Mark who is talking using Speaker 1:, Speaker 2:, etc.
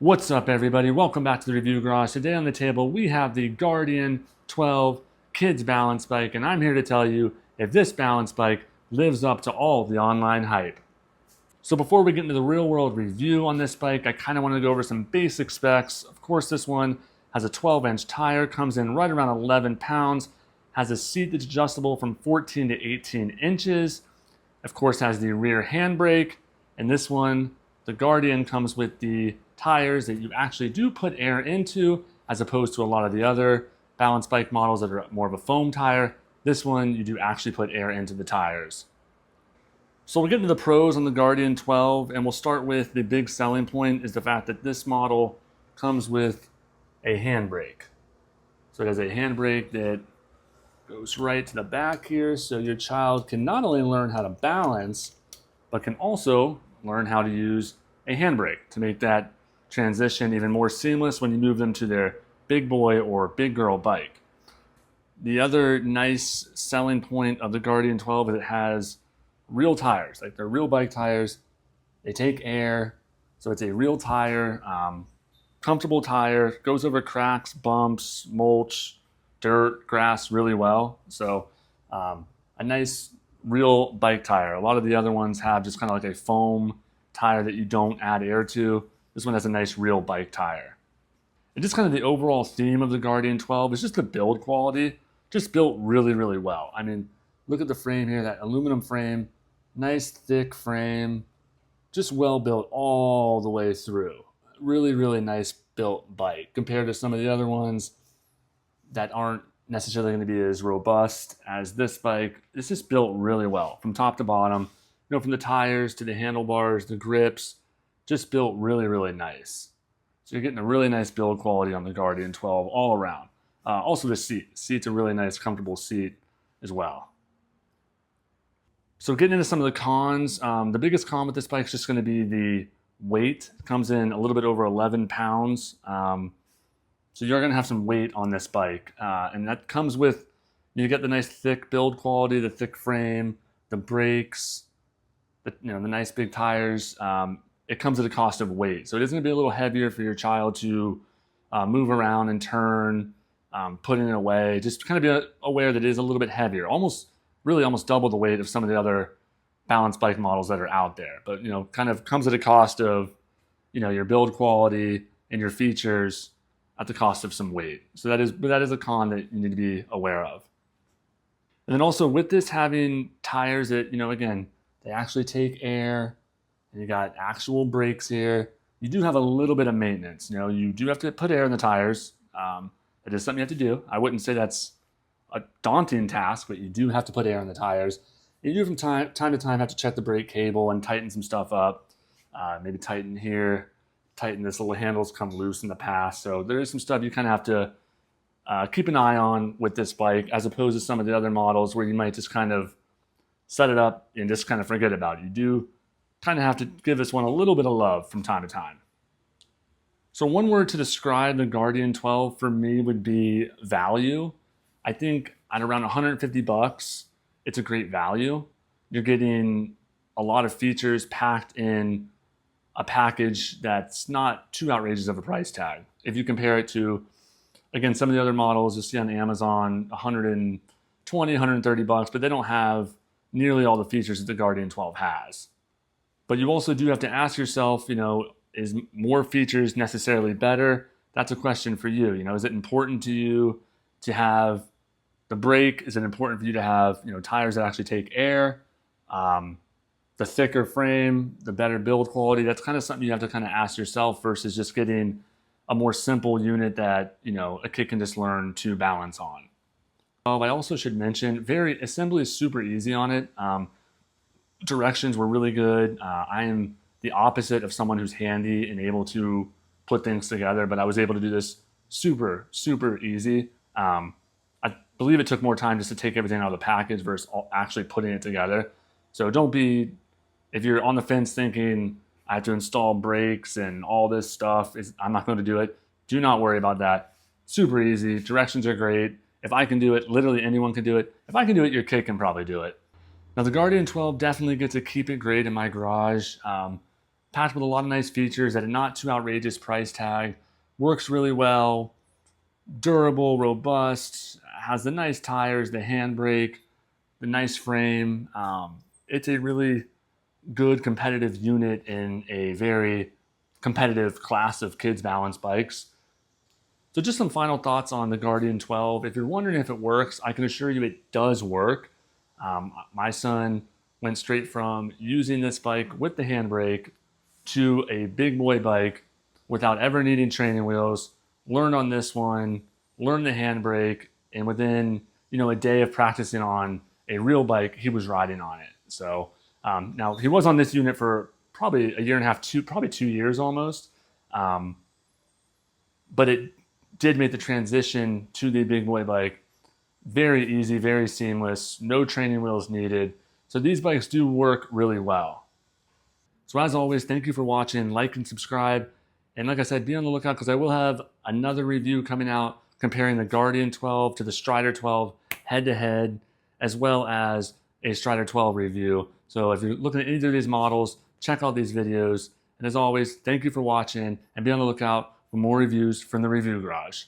Speaker 1: What's up, everybody? Welcome back to the Review Garage. Today on the table we have the Guardian 12 Kids Balance Bike, and I'm here to tell you if this balance bike lives up to all the online hype. So before we get into the real-world review on this bike, I kind of want to go over some basic specs. Of course, this one has a 12-inch tire, comes in right around 11 pounds, has a seat that's adjustable from 14 to 18 inches, of course has the rear handbrake, and this one, the Guardian, comes with the tires that you actually do put air into, as opposed to a lot of the other balance bike models that are more of a foam tire. This one, you do actually put air into the tires. So we'll get into the pros on the Guardian 12, and we'll start with the big selling point is the fact that this model comes with a handbrake. So it has a handbrake that goes right to the back here, so your child can not only learn how to balance, but can also learn how to use a handbrake to make that transition even more seamless when you move them to their big boy or big girl bike. The other nice selling point of the Guardian 12 is it has real tires, like they're real bike tires. They take air, so it's a real tire, comfortable tire, goes over cracks, bumps, mulch, dirt, grass really well. So a nice real bike tire. A lot of the other ones have just kind of like a foam tire that you don't add air to. This one has a nice real bike tire. And just kind of the overall theme of the Guardian 12 is just the build quality, just built really, really well. I mean, look at the frame here, that aluminum frame, nice thick frame, just well built all the way through. Really, really nice built bike compared to some of the other ones that aren't necessarily going to be as robust as this bike. It's just built really well from top to bottom. You know, from the tires to the handlebars, the grips, just built really, really nice. So you're getting a really nice build quality on the Guardian 12 all around. Also the seat. Seat's a really nice, comfortable seat as well. So getting into some of the cons, the biggest con with this bike is just going to be the weight. It comes in a little bit over 11 pounds. So you're going to have some weight on this bike. And that comes with, you get the nice thick build quality, the thick frame, the brakes, the nice big tires. It comes at a cost of weight. So it is going to be a little heavier for your child to move around and turn, putting it away. Just kind of be aware that it is a little bit heavier, really almost double the weight of some of the other balance bike models that are out there. But, kind of comes at a cost of, your build quality and your features at the cost of some weight. So that is a con that you need to be aware of. And then also with this having tires that, again, they actually take air, and you got actual brakes here. You do have a little bit of maintenance. You do have to put air in the tires. It is something you have to do. I wouldn't say that's a daunting task, but you do have to put air in the tires. You do from time to time have to check the brake cable and tighten some stuff up. Maybe tighten here, tighten this little handle's come loose in the past. So there is some stuff you kind of have to keep an eye on with this bike, as opposed to some of the other models where you might just kind of set it up and just kind of forget about it. You do kind of have to give this one a little bit of love from time to time. So one word to describe the Guardian 12 for me would be value. I think at around 150 bucks, it's a great value. You're getting a lot of features packed in a package that's not too outrageous of a price tag. If you compare it to, again, some of the other models you see on Amazon, 120, 130 bucks, but they don't have nearly all the features that the Guardian 12 has. But you also do have to ask yourself, is more features necessarily better? That's a question for you. Is it important to you to have the brake? Is it important for you to have, tires that actually take air? The thicker frame, the better build quality? That's kind of something you have to kind of ask yourself versus just getting a more simple unit that, a kid can just learn to balance on. I also should mention, assembly is super easy on it. Directions were really good. I am the opposite of someone who's handy and able to put things together, but I was able to do this super, super easy. I believe it took more time just to take everything out of the package versus actually putting it together. So if you're on the fence thinking, I have to install brakes and all this stuff, I'm not going to do it. Do not worry about that. Super easy. Directions are great. If I can do it, literally anyone can do it. If I can do it, your kid can probably do it. Now the Guardian 12 definitely gets to keep it great in my garage. packed with a lot of nice features at a not too outrageous price tag. Works really well, durable, robust, has the nice tires, the handbrake, the nice frame. It's a really good competitive unit in a very competitive class of kids balance bikes. So just some final thoughts on the Guardian 12. If you're wondering if it works, I can assure you it does work. My son went straight from using this bike with the handbrake to a big boy bike without ever needing training wheels. Learned on this one, learned the handbrake, and within a day of practicing on a real bike, he was riding on it. So now he was on this unit for probably a year and a half, probably 2 years almost. But it did make the transition to the big boy bike very easy, very seamless, no training wheels needed. So these bikes do work really well. So as always, thank you for watching, like and subscribe. And like I said, be on the lookout because I will have another review coming out comparing the Guardian 12 to the Strider 12 head to head, as well as a Strider 12 review. So if you're looking at either of these models, check out these videos. And as always, thank you for watching and be on the lookout for more reviews from the Review Garage.